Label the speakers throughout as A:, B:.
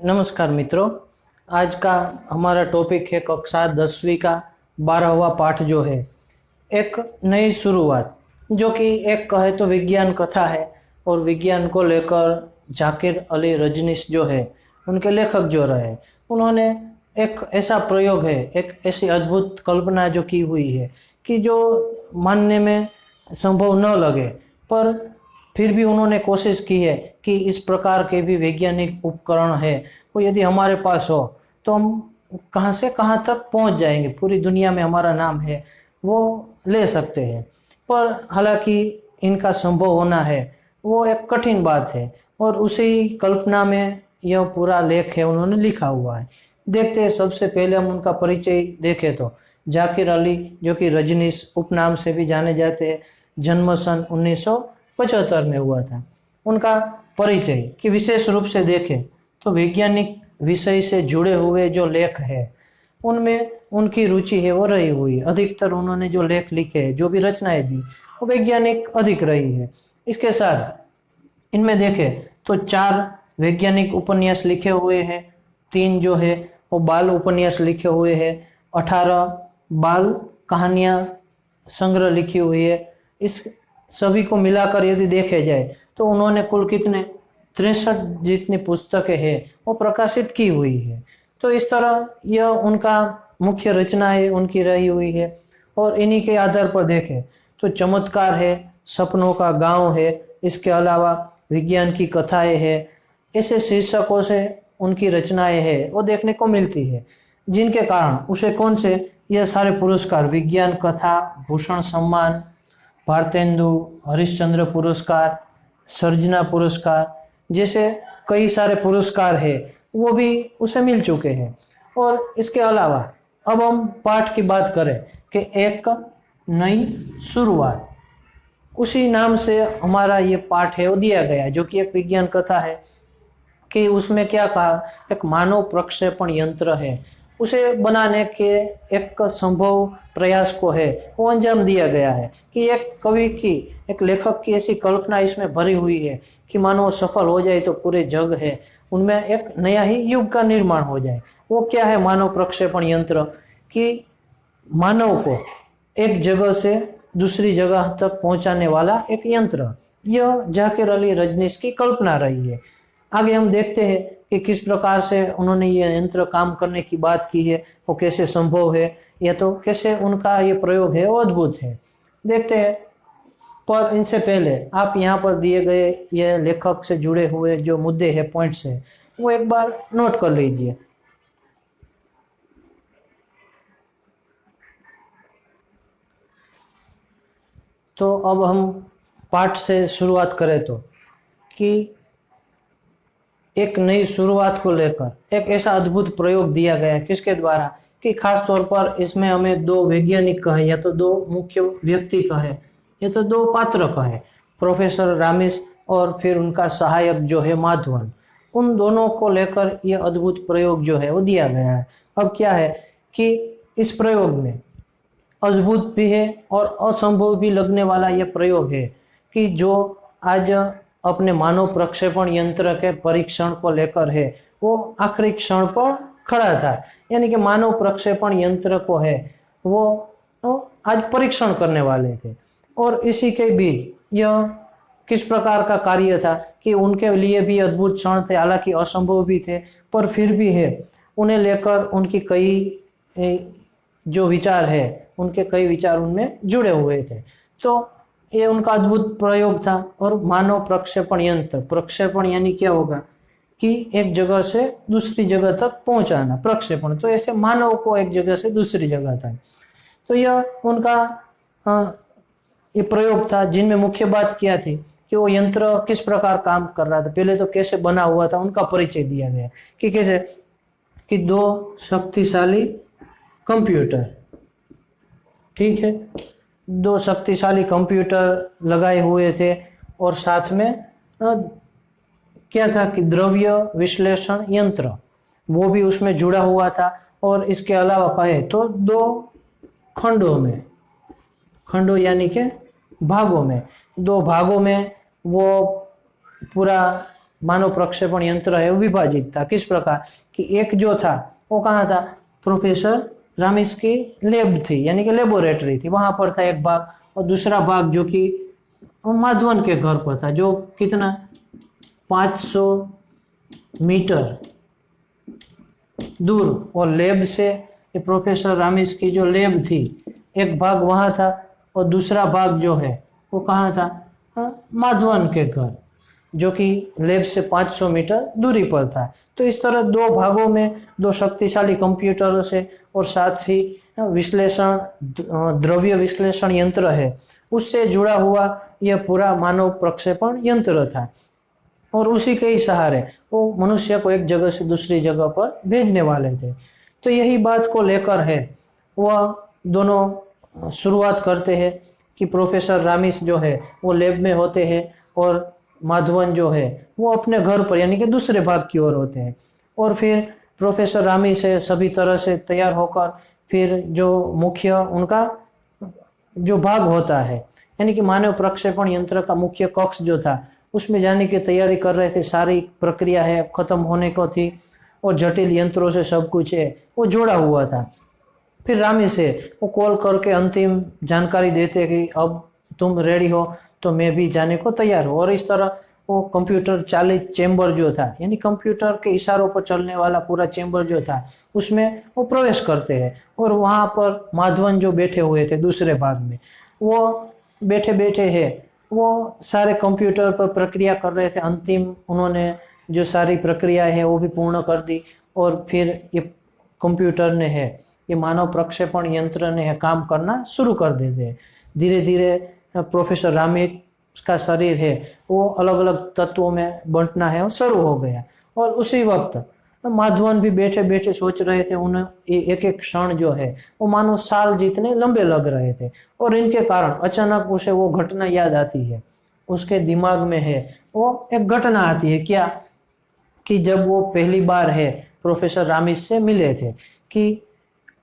A: नमस्कार मित्रों। आज का हमारा टॉपिक है कक्षा 10वीं का 12वां पाठ जो है एक नई शुरुआत, जो कि एक कहे तो विज्ञान कथा है। और विज्ञान को लेकर जाकिर अली रजनीश जो है, उनके लेखक जो रहे, उन्होंने एक ऐसा प्रयोग है, एक ऐसी अद्भुत कल्पना जो की हुई है कि जो मानने में संभव न लगे, पर फिर भी उन्होंने कोशिश की है कि इस प्रकार के भी वैज्ञानिक उपकरण है, वो यदि हमारे पास हो तो हम कहाँ से कहाँ तक पहुँच जाएंगे, पूरी दुनिया में हमारा नाम है वो ले सकते हैं। पर हालांकि इनका संभव होना है वो एक कठिन बात है, और उसी कल्पना में यह पूरा लेख है उन्होंने लिखा हुआ है। देखते हैं, सबसे पहले हम उनका परिचय देखें तो जाकिर अली, जो कि रजनीश उपनाम से भी जाने जाते हैं, जन्म सन 1975 में हुआ था। उनका परिचय कि विशेष रूप से देखें तो वैज्ञानिक विषय से जुड़े हुए जो लेख है उनमें उनकी रुचि है वो रही हुई है। अधिकतर उन्होंने जो लेख लिखे हैं, जो भी रचनाएं दी, वो वैज्ञानिक अधिक रही है। इसके साथ इनमें देखें तो 4 वैज्ञानिक उपन्यास लिखे हुए हैं, 3 जो है वो बाल उपन्यास लिखे हुए हैं, 18 बाल कहानियां संग्रह लिखी हुई है। इस सभी को मिलाकर यदि देखे जाए तो उन्होंने कुल कितने 63 जितनी पुस्तकें हैं वो प्रकाशित की हुई है। तो इस तरह यह उनका मुख्य रचनाएं उनकी रही हुई है। और इन्हीं के आधार पर देखें तो चमत्कार है, सपनों का गांव है, इसके अलावा विज्ञान की कथाएं है, ऐसे शीर्षकों से उनकी रचनाएं है वो देखने को मिलती है, जिनके कारण उसे कौन से यह सारे पुरस्कार, विज्ञान कथा भूषण सम्मान, भारतेंदु, हरिश्चंद्र पुरस्कार, सर्जना पुरस्कार जैसे कई सारे पुरस्कार है वो भी उसे मिल चुके हैं। और इसके अलावा अब हम पाठ की बात करें कि एक नई शुरुआत, उसी नाम से हमारा ये पाठ है वो दिया गया है, जो कि एक विज्ञान कथा है। कि उसमें क्या कहा, एक मानव प्रक्षेपण यंत्र है, उसे बनाने के एक संभव प्रयास को है वो अंजाम दिया गया है। कि एक कवि की, एक लेखक की ऐसी कल्पना इसमें भरी हुई है कि मानव सफल हो जाए तो पूरे जग है उनमें एक नया ही युग का निर्माण हो जाए। वो क्या है मानव प्रक्षेपण यंत्र, कि मानव को एक जगह से दूसरी जगह तक पहुंचाने वाला एक यंत्र, यह जाकिर अली रजनीश की कल्पना रही है। आगे हम देखते हैं कि किस प्रकार से उन्होंने ये यंत्र काम करने की बात की है, वो कैसे संभव है, या तो कैसे उनका ये प्रयोग है वो अद्भुत है, देखते हैं। पर इनसे पहले आप यहाँ पर दिए गए ये लेखक से जुड़े हुए जो मुद्दे हैं, पॉइंट्स हैं, वो एक बार नोट कर लीजिए। तो अब हम पाठ से शुरुआत करें तो कि एक नई शुरुआत को लेकर एक ऐसा अद्भुत प्रयोग दिया गया है, किसके द्वारा, कि खास तौर पर इसमें हमें 2 वैज्ञानिक कहे, या तो 2 मुख्य व्यक्ति कहे, या तो 2 पात्र कहे, प्रोफेसर रामिस और फिर उनका सहायक जो है माधवन, उन दोनों को लेकर यह अद्भुत प्रयोग जो है वो दिया गया है। अब क्या है कि इस प्रयोग में अद्भुत भी है और असंभव भी लगने वाला यह प्रयोग है, कि जो आज अपने मानव प्रक्षेपण यंत्र के परीक्षण को लेकर है वो आखिरी क्षण पर खड़ा था। यानी कि मानव प्रक्षेपण यंत्र को है वो आज परीक्षण करने वाले थे, और इसी के भी यह किस प्रकार का कार्य था कि उनके लिए भी अद्भुत क्षण थे, हालांकि असंभव भी थे, पर फिर भी है उन्हें लेकर उनकी कई जो विचार है, उनके कई विचार उनमें जुड़े हुए थे। तो ये उनका अद्भुत प्रयोग था। और मानव प्रक्षेपण यंत्र, प्रक्षेपण यानी क्या होगा कि एक जगह से दूसरी जगह तक पहुंचाना, प्रक्षेपण, तो ऐसे मानव को एक जगह से दूसरी जगह तक। तो यह उनका ये प्रयोग था, जिनमें मुख्य बात क्या थी कि वो यंत्र किस प्रकार काम कर रहा था, पहले तो कैसे बना हुआ था उनका परिचय दिया गया कि कैसे कि 2 शक्तिशाली कंप्यूटर, ठीक है, 2 शक्तिशाली कंप्यूटर लगाए हुए थे, और साथ में क्या था कि द्रव्य विश्लेषण यंत्र वो भी उसमें जुड़ा हुआ था। और इसके अलावा कहे तो 2 खंडों में, खंडों यानी के भागों में, 2 भागों में वो पूरा मानव प्रक्षेपण यंत्र है वो विभाजित था। किस प्रकार कि एक जो था वो कहाँ था, प्रोफेसर रामिस की लैब थी, यानी कि लेबोरेटरी थी, वहां पर था एक भाग। और दूसरा भाग जो कि माधवन के घर पर था, जो कितना 500 मीटर दूर। और लैब से ये प्रोफेसर रामिस की जो लैब थी, एक भाग वहां था और दूसरा भाग जो है वो कहाँ था, माधवन के घर, जो कि लैब से 500 मीटर दूरी पर था। तो इस तरह दो भागों में दो शक्तिशाली कंप्यूटरों से और साथ ही विश्लेषण द्रव्य विश्लेषण यंत्र है उससे जुड़ा हुआ यह पूरा मानव प्रक्षेपण यंत्र था। और उसी के ही सहारे वो मनुष्य को एक जगह से दूसरी जगह पर भेजने वाले थे। तो यही बात को लेकर है वह दोनों शुरुआत करते हैं कि प्रोफेसर रामिस जो है वो लैब में होते हैं और माधवन जो है वो अपने घर पर यानी कि दूसरे भाग की ओर होते हैं। और फिर प्रोफेसर रामिस है सभी तरह से तैयार होकर फिर जो मुख्य उनका जो भाग होता है यानी कि मानव प्रक्षेपण यंत्र का मुख्य कक्ष जो था उसमें जाने की तैयारी कर रहे थे। सारी प्रक्रिया है खत्म होने को थी और जटिल यंत्रों से सब कुछ है वो जोड़ा हुआ था। फिर रामिस है वो कॉल करके अंतिम जानकारी देते कि अब तुम रेडी हो तो मैं भी जाने को तैयार हूँ। और इस तरह वो कंप्यूटर चालित चेंबर जो था यानी कंप्यूटर के इशारों पर चलने वाला पूरा चेंबर जो था उसमें वो प्रवेश करते हैं। और वहाँ पर माधवन जो बैठे हुए थे दूसरे भाग में, वो बैठे बैठे है वो सारे कंप्यूटर पर प्रक्रिया कर रहे थे। अंतिम उन्होंने जो सारी प्रक्रिया है वो भी पूर्ण कर दी और फिर ये कंप्यूटर ने है ये मानव प्रक्षेपण यंत्र ने है काम करना शुरू कर देते। धीरे धीरे प्रोफेसर रामिस का शरीर है वो अलग अलग तत्वों में बंटना है वो शुरू हो गया। और उसी वक्त माधवन भी बैठे बैठे सोच रहे थे, उन्हें एक एक क्षण जो है वो मानो साल जितने लंबे लग रहे थे। और इनके कारण अचानक उसे वो घटना याद आती है, उसके दिमाग में है वो एक घटना आती है क्या कि जब वो पहली बार है प्रोफेसर रामिस से मिले थे कि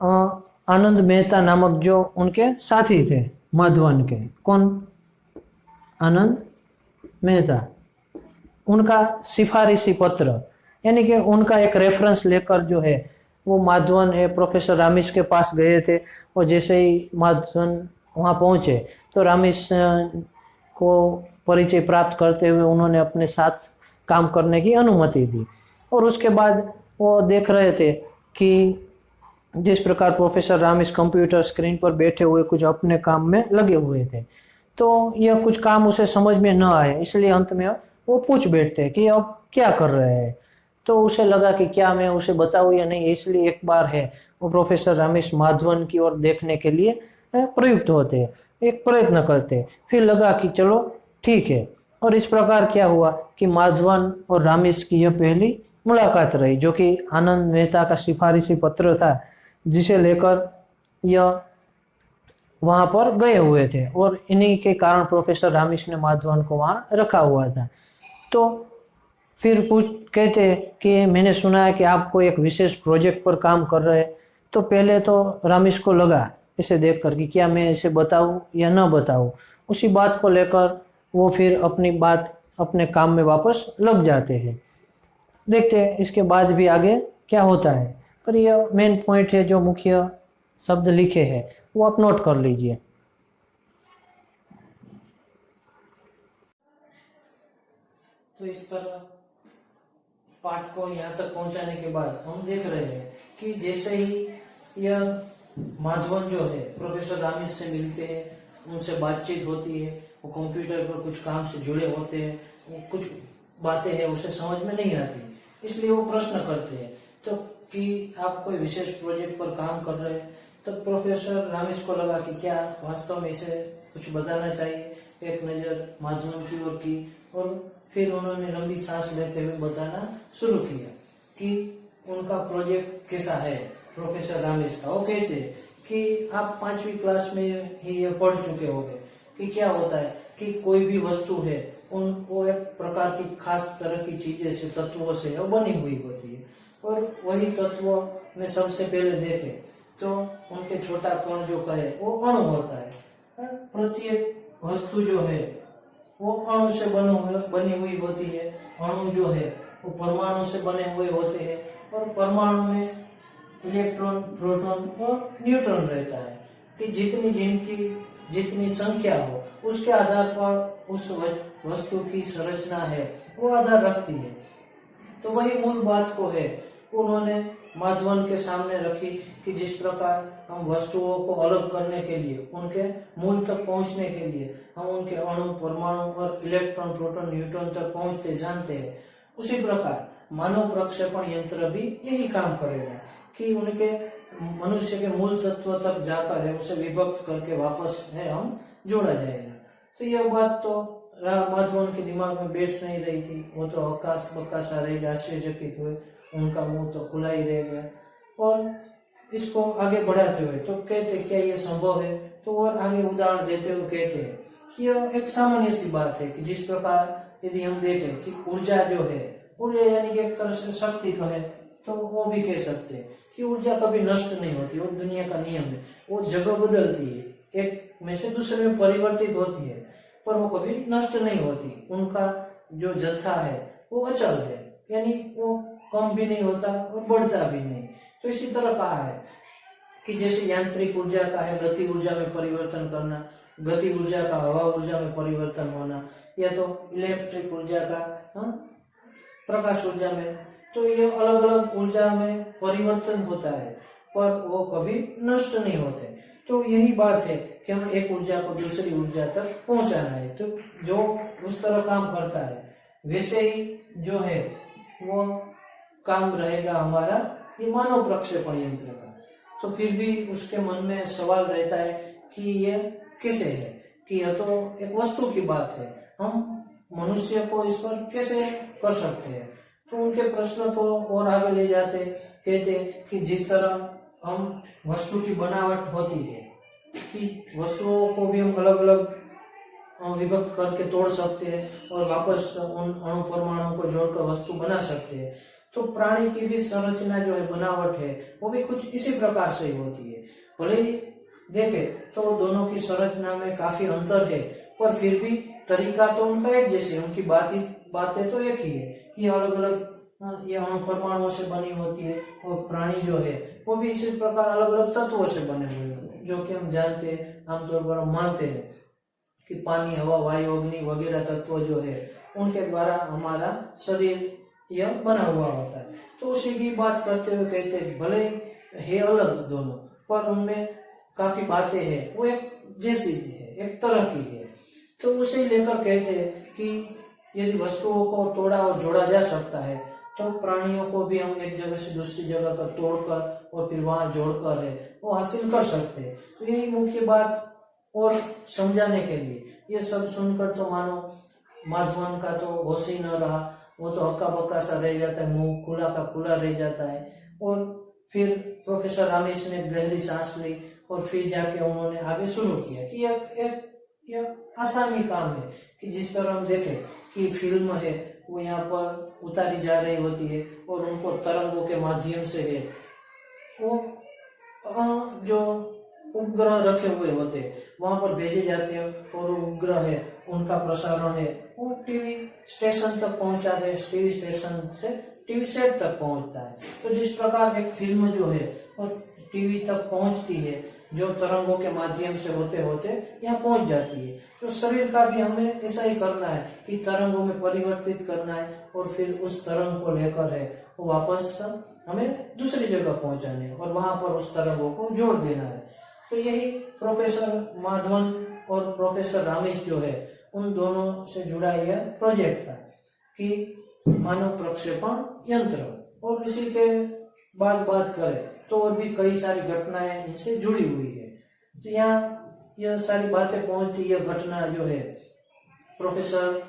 A: आनंद मेहता नामक जो उनके साथी थे माधवन के, कौन, आनंद मेहता, उनका सिफारिशी पत्र यानी कि उनका एक रेफरेंस लेकर जो है वो माधवन है प्रोफेसर रामिस के पास गए थे। और जैसे ही माधवन वहाँ पहुँचे तो रामिस को परिचय प्राप्त करते हुए उन्होंने अपने साथ काम करने की अनुमति दी। और उसके बाद वो देख रहे थे कि जिस प्रकार प्रोफेसर रामिस कंप्यूटर स्क्रीन पर बैठे हुए कुछ अपने काम में लगे हुए थे, तो यह कुछ काम उसे समझ में न आए, इसलिए अंत में वो पूछ बैठते कि अब क्या कर रहे हैं। तो उसे लगा कि क्या मैं उसे बताऊं या नहीं, इसलिए एक बार है वो प्रोफेसर रामिस माधवन की ओर देखने के लिए प्रयुक्त होते, एक प्रयत्न करते। फिर लगा कि चलो ठीक है। और इस प्रकार क्या हुआ कि माधवन और रामिस की यह पहली मुलाकात रही, जो कि आनंद मेहता का सिफारिशी पत्र था जिसे लेकर यह वहां पर गए हुए थे। और इन्हीं के कारण प्रोफेसर रामिस ने माधवन को वहां रखा हुआ था। तो फिर पूछ कहते कि मैंने सुना है कि आपको एक विशेष प्रोजेक्ट पर काम कर रहे हैं। तो पहले तो रामिस को लगा इसे देखकर कि क्या मैं इसे बताऊं या न बताऊं। उसी बात को लेकर वो फिर अपनी बात अपने काम में वापस लग जाते हैं। देखते हैं इसके बाद भी आगे क्या होता है। पर यह मेन पॉइंट है, जो मुख्य शब्द लिखे हैं वो आप नोट कर लीजिए। तो इस तरह पाठ को यहाँ तक पहुंचाने के बाद हम देख रहे हैं कि जैसे ही यह माधवन जो है प्रोफेसर रामिस से मिलते हैं, उनसे बातचीत होती है, वो कंप्यूटर पर कुछ काम से जुड़े होते हैं, वो कुछ बातें हैं उसे समझ में नहीं आती, इसलिए वो प्रश्न करते हैं तो कि आप कोई विशेष प्रोजेक्ट पर काम कर रहे हैं। तो प्रोफेसर रामिस को लगा कि क्या वास्तव में इसे कुछ बताना चाहिए। एक नजर माधवन की ओर की और फिर उन्होंने लंबी सांस लेते हुए बताना शुरू किया कि उनका प्रोजेक्ट कैसा है। प्रोफेसर रामिस का वो कहते कि आप 5वीं क्लास में ही ये पढ़ चुके होंगे कि क्या होता है कि कोई भी वस्तु है उनको एक प्रकार की खास तरह की चीजें से तत्वों से वो बनी हुई होती है। और वही तत्वों में सबसे पहले देखे तो उनके छोटा कण जो कहे वो अणु होता है। प्रत्येक वस्तु जो है वो अणु से बनी हुई होती है। अणु जो है वो परमाणु से बने हुए होते हैं और परमाणु में इलेक्ट्रॉन, प्रोटॉन और न्यूट्रॉन रहता है कि जितनी संख्या हो उसके आधार पर उस वस्तु की संरचना है वो आधार रखती है। तो वही मूल बात को है उन्होंने माधवन के सामने रखी कि जिस प्रकार हम वस्तुओं को अलग करने के लिए, उनके मूल तक पहुंचने के लिए हम उनके अणु, परमाणु और इलेक्ट्रॉन, प्रोटॉन, न्यूट्रॉन तक पहुंचते जानते हैं, उसी प्रकार मानव प्रक्षेपण यंत्र भी यही काम करेगा कि उनके मनुष्य के मूल तत्व तक जाकर है उसे विभक्त करके वापस है हम जोड़ा जाएगा। तो यह बात तो माधवन के दिमाग में बैठ नहीं रही थी। वो तो आकाश बकाशा रह गया, आश्चर्यचकित हुए, उनका मुंह तो खुला ही रह गया। और इसको आगे बढ़ाते हुए तो कहते क्या ये संभव है, तो और आगे उदाहरण देते हुए कहते हैं कि यह एक सामान्य सी बात है कि जिस प्रकार यदि हम देखें कि ऊर्जा जो है, ऊर्जा यानी कि एक तरह से शक्ति कहे तो वो भी कह सकते हैं कि ऊर्जा कभी नष्ट नहीं होती, वो दुनिया का नियम है, वो जगह बदलती है, एक में से दूसरे में परिवर्तित होती है, पर वो कभी नष्ट नहीं होती। उनका जो जत्था है वो अचल है, यानी वो कम भी नहीं होता और बढ़ता भी नहीं। तो इसी तरह कहा है कि जैसे यांत्रिक ऊर्जा का है गति ऊर्जा में परिवर्तन करना, गति ऊर्जा का हवा ऊर्जा में परिवर्तन होना, या तो इलेक्ट्रिक ऊर्जा का प्रकाश ऊर्जा में, तो ये अलग अलग ऊर्जा में परिवर्तन होता है पर वो कभी नष्ट नहीं होते। तो यही बात है कि हम एक ऊर्जा को दूसरी ऊर्जा तक पहुंचाना है, तो जो उस तरह काम करता है वैसे ही जो है वो काम रहेगा हमारा ये मानव प्रक्षेपण यंत्र का। तो फिर भी उसके मन में सवाल रहता है कि ये कैसे है, कि यह तो एक वस्तु की बात है, हम मनुष्य को इस पर कैसे कर सकते हैं। तो उनके प्रश्न को और आगे ले जाते, कहते कि जिस तरह हम वस्तु की बनावट होती है कि वस्तुओं को भी हम अलग अलग विभक्त करके तोड़ सकते हैं और वापस उन अणु परमाणु को जोड़कर वस्तु बना सकते हैं, तो प्राणी की भी संरचना जो है, बनावट है, वो भी कुछ इसी प्रकार से ही होती है। भले ही देखे तो दोनों की संरचना में काफी अंतर है, पर फिर भी तरीका तो उनका एक जैसे, उनकी बातें तो एक ही है कि अलग अलग ये अणु परमाणुओं से बनी होती है और प्राणी जो है वो भी इसी प्रकार अलग अलग तत्वों से बने हुए होते हैं, जो कि हम जानते हैं, आमतौर पर हम मानते हैं कि पानी, हवा, वायु, अग्नि वगैरह तत्व जो है उनके द्वारा हमारा शरीर यह बना हुआ होता है। तो उसी की बात करते हुए कहते हैं भले है अलग दोनों, पर उनमें काफी बातें हैं वो एक जैसी है, एक तरह की है। तो उसे लेकर कहते हैं कि यदि वस्तुओं को तोड़ा और जोड़ा जा सकता है तो प्राणियों को भी हम एक जगह से दूसरी जगह का तोड़कर और फिर वहां जोड़कर है वो हासिल कर सकते हैं। तो यही मुख्य बात और समझाने के लिए ये सब सुनकर तो मानो माधवन का तो होश ही न रहा, वो तो हक्का बक्का सा रह जाता है, मुंह खुला का खुला रह जाता है। और फिर प्रोफेसर रामेश ने गहरी सांस ली और फिर जाके उन्होंने आगे शुरू किया कि यह आसानी काम है कि जिस तरह हम देखें कि फिल्म है वो यहाँ पर उतारी जा रही होती है और उनको तरंगों के माध्यम से है वो जो उपग्रह रखे हुए होते हैं वहां पर भेजे जाते हैं और उपग्रह है उनका प्रसारण है वो टीवी स्टेशन तक पहुंचाते हैं, टीवी स्टेशन से टीवी सेट तक पहुंचता है। तो जिस प्रकार एक फिल्म जो है वो टीवी तक पहुंचती है, जो तरंगों के माध्यम से होते होते यहाँ पहुंच जाती है, तो शरीर का भी हमें ऐसा ही करना है कि तरंगों में परिवर्तित करना है और फिर उस तरंग को लेकर है वो वापस हमें दूसरी जगह पहुंचाने है और वहां पर उस तरंगों को जोड़ देना है। तो यही प्रोफेसर माधवन और प्रोफेसर रामेश जो है उन दोनों से जुड़ा यह प्रोजेक्ट था कि मानव प्रक्षेपण यंत्र। और इसी के बाद बात करें तो और भी कई सारी घटनाएं इनसे जुड़ी हुई है। तो यहाँ यह सारी बातें पहुंचती, यह घटना जो है प्रोफेसर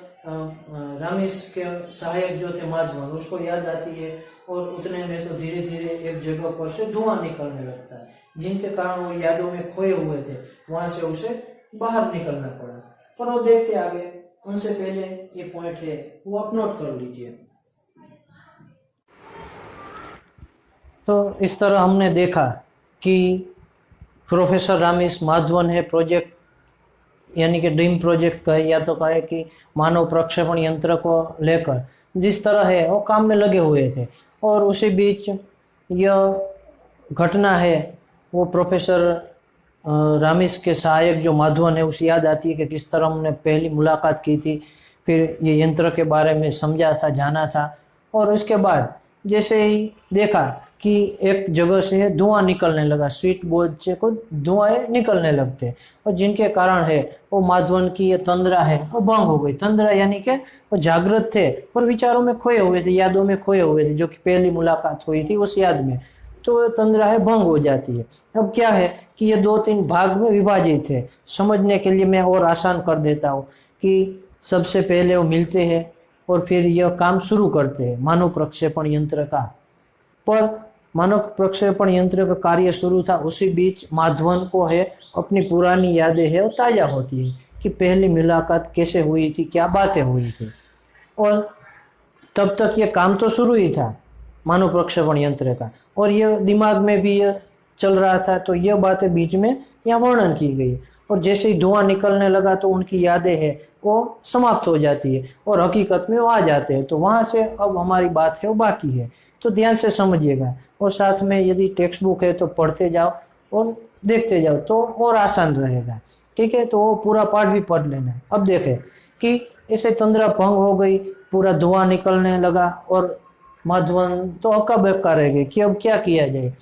A: रामेश के सहायक जो थे माधवन उसको याद आती है और उतने में तो धीरे धीरे एक जगह पर से धुआं निकलने लगता है, जिनके कारण वो यादों में खोए हुए थे, वहां से उसे बाहर निकलना पड़ा। पर वो देखते आगे, उनसे पहले ये पॉइंट है वो आप नोट कर लीजिए। तो इस तरह हमने देखा कि प्रोफेसर रामेश माधवन है प्रोजेक्ट यानी कि ड्रीम प्रोजेक्ट कहे या तो कहे कि मानव प्रक्षेपण यंत्र को लेकर जिस तरह है वो काम में लगे हुए थे। और उसी बीच यह घटना है वो प्रोफेसर रामिस के सहायक जो माधवन है उसे याद आती है कि किस तरह हमने पहली मुलाकात की थी, फिर ये यंत्र के बारे में समझा था, जाना था। और उसके बाद जैसे ही देखा कि एक जगह से धुआं निकलने लगा, स्विच बोर्ड से कुछ धुआं निकलने लगते और जिनके कारण है वो माधवन की ये तंद्रा है वो भंग हो गई। तंद्रा यानी कि वो जागृत थे पर विचारों में खोए हुए थे, यादों में खोए हुए थे, जो कि पहली मुलाकात हुई थी उस याद में। तो तंद्रा है भंग हो जाती है। अब क्या है कि ये 2-3 भाग में विभाजित है। समझने के लिए मैं और आसान कर देता हूँ कि सबसे पहले वो मिलते हैं और फिर यह काम शुरू करते हैं मानव प्रक्षेपण यंत्र का। पर मानव प्रक्षेपण यंत्र का कार्य शुरू था, उसी बीच माधवन को है अपनी पुरानी यादें है वो ताजा होती है कि पहली मुलाकात कैसे हुई थी, क्या बातें हुई थी। और तब तक ये काम तो शुरू ही था मानव प्रक्षेपण यंत्र का और ये दिमाग में भी ये चल रहा था। तो ये बातें बीच में यहाँ वर्णन की गई और जैसे ही धुआं निकलने लगा तो उनकी यादें हैं वो समाप्त हो जाती है और हकीकत में वो आ जाते हैं। तो वहाँ से अब हमारी बात है वो बाकी है, तो ध्यान से समझिएगा और साथ में यदि टेक्स्ट बुक है तो पढ़ते जाओ और देखते जाओ तो और आसान रहेगा। ठीक है, तो वो पूरा पाठ भी पढ़ लेना है। अब देखें कि ऐसे तंद्रा भंग हो गई, पूरा धुआं निकलने लगा और माधवन तो अक्का बक्का रह गए कि अब क्या किया जाए।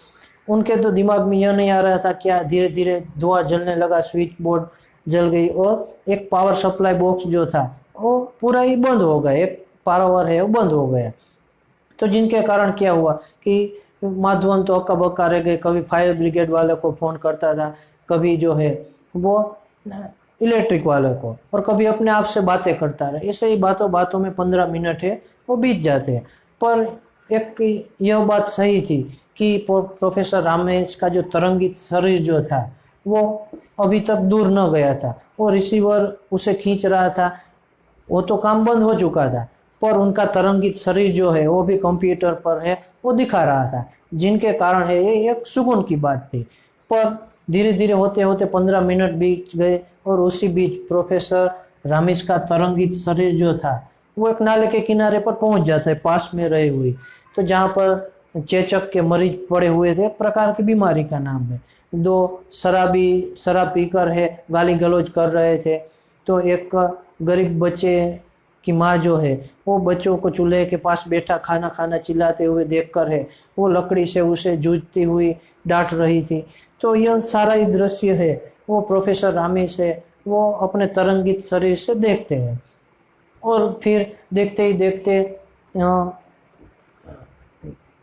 A: उनके तो दिमाग में यह नहीं आ रहा था क्या, धीरे धीरे धुआं जलने लगा, स्विच बोर्ड जल गई और एक पावर सप्लाई बॉक्स जो था वो पूरा ही बंद हो गया, एक पावर है वो बंद हो गया। तो जिनके कारण क्या हुआ कि माधवन तो अक्का बक्का रह गए, कभी फायर ब्रिगेड वाले को फोन करता था, कभी जो है वो इलेक्ट्रिक वाले को, और कभी अपने आप से बातें करता रहा। ऐसे ही बातों बातों में 15 मिनट है वो बीत जाते हैं। पर एक यह बात सही थी कि प्रोफेसर रामेश का जो तरंगित शरीर जो था वो अभी तक दूर न गया था और रिसीवर उसे खींच रहा था। वो तो काम बंद हो चुका था पर उनका तरंगित शरीर जो है वो भी कंप्यूटर पर है वो दिखा रहा था, जिनके कारण है ये एक सुकून की बात थी। पर धीरे धीरे होते होते 15 मिनट बीत गए और उसी बीच प्रोफेसर रामेश का तरंगित शरीर जो था वो एक नाले के किनारे पर पहुंच जाता है, पास में रही हुई, तो जहाँ पर चेचक के मरीज पड़े हुए थे, एक प्रकार की बीमारी का नाम है। 2 शराब पीकर है गाली गलौज कर रहे थे। तो एक गरीब बच्चे की माँ जो है वो बच्चों को चूल्हे के पास बैठा खाना खाना चिल्लाते हुए देखकर है वो लकड़ी से उसे जूझती हुई डांट रही थी। तो यह सारा ही दृश्य है वो प्रोफेसर रामेश है वो अपने तरंगित शरीर से देखते हैं। और फिर देखते ही देखते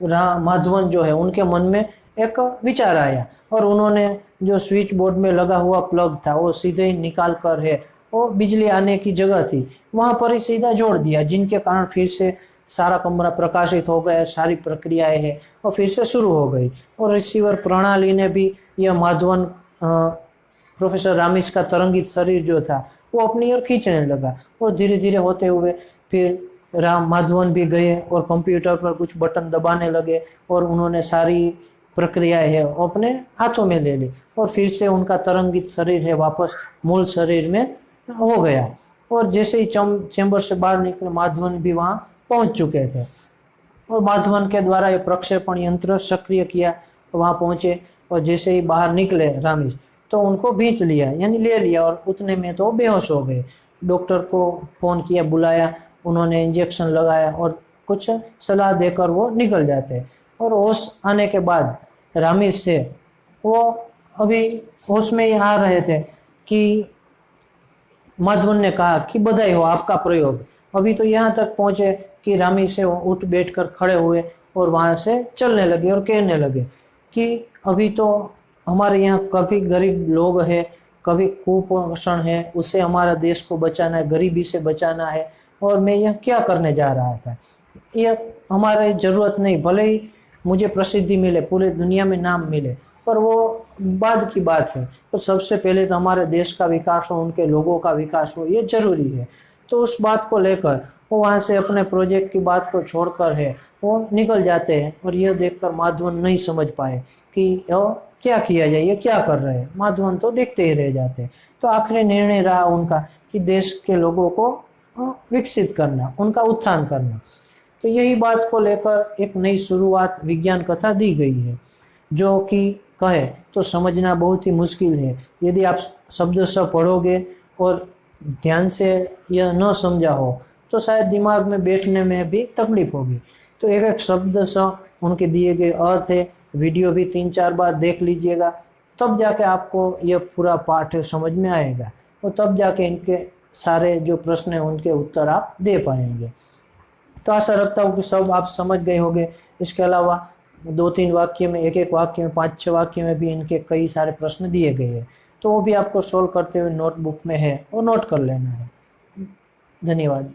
A: माधवन जो है उनके मन में एक विचार आया और उन्होंने जो स्विच बोर्ड में लगा हुआ प्लग था वो सीधे ही निकाल कर है वो बिजली आने की जगह थी वहां पर ही सीधा जोड़ दिया, जिनके कारण फिर से सारा कमरा प्रकाशित हो गया, सारी प्रक्रियाएं है और फिर से शुरू हो गई। और रिसीवर प्रणाली ने भी यह माधवन प्रोफेसर रामेश का तरंगित शरीर जो था वो अपनी ओर खींचने लगा और धीरे धीरे होते हुए फिर माधवन भी गए और कंप्यूटर पर कुछ बटन दबाने लगे और उन्होंने सारी प्रक्रियाएं है अपने हाथों में ले ली और फिर से उनका तरंगित शरीर है वापस मूल शरीर में हो गया। और जैसे ही चैम्बर से बाहर निकले माधवन भी वहां पहुंच चुके थे और माधवन के द्वारा ये प्रक्षेपण यंत्र सक्रिय किया, वहां पहुंचे और जैसे ही बाहर निकले रामेश तो उनको भींच लिया यानी ले लिया और उतने में तो बेहोश हो गए। डॉक्टर को फोन किया, बुलाया, उन्होंने इंजेक्शन लगाया और कुछ सलाह देकर वो निकल जाते। और होश आने के बाद रामेश से वो अभी होश में ही आ रहे थे कि माधवन ने कहा कि बधाई हो आपका प्रयोग। अभी तो यहाँ तक पहुंचे कि रामेश से उठ बैठकर खड़े हुए और वहां से चलने लगे और कहने लगे कि अभी तो हमारे यहाँ कभी गरीब लोग है, कभी कुपोषण है, उससे हमारा देश को बचाना है, गरीबी से बचाना है और मैं यह क्या करने जा रहा था। यह हमारे जरूरत नहीं, भले ही मुझे प्रसिद्धि मिले, पूरे दुनिया में नाम मिले, पर वो बाद की बात है। तो सबसे पहले तो हमारे देश का विकास हो, उनके लोगों का विकास हो, ये जरूरी है। तो उस बात को लेकर वो वहाँ से अपने प्रोजेक्ट की बात को छोड़कर है वो निकल जाते हैं और यह देखकर माधवन नहीं समझ पाए कि क्या किया जाए, ये क्या कर रहे हैं, माधवन तो देखते ही रह जाते हैं। तो आखिरी निर्णय रहा उनका कि देश के लोगों को विकसित करना, उनका उत्थान करना। तो यही बात को लेकर एक नई शुरुआत विज्ञान कथा दी गई है, जो कि कहे तो समझना बहुत ही मुश्किल है। यदि आप शब्द से पढ़ोगे और ध्यान से यह न समझा हो तो शायद दिमाग में बैठने में भी तकलीफ होगी। तो एक एक शब्द से उनके दिए गए अर्थ है, वीडियो भी 3-4 बार देख लीजिएगा, तब जाके आपको यह पूरा पाठ समझ में आएगा और तब जाके इनके सारे जो प्रश्न हैं उनके उत्तर आप दे पाएंगे। तो आशा रखता हूँ कि सब आप समझ गए होंगे। इसके अलावा 2-3 वाक्य में, एक एक वाक्य में, 5-6 वाक्य में भी इनके कई सारे प्रश्न दिए गए हैं, तो वो भी आपको सोल्व करते हुए नोटबुक में है, वो नोट कर लेना है। धन्यवाद।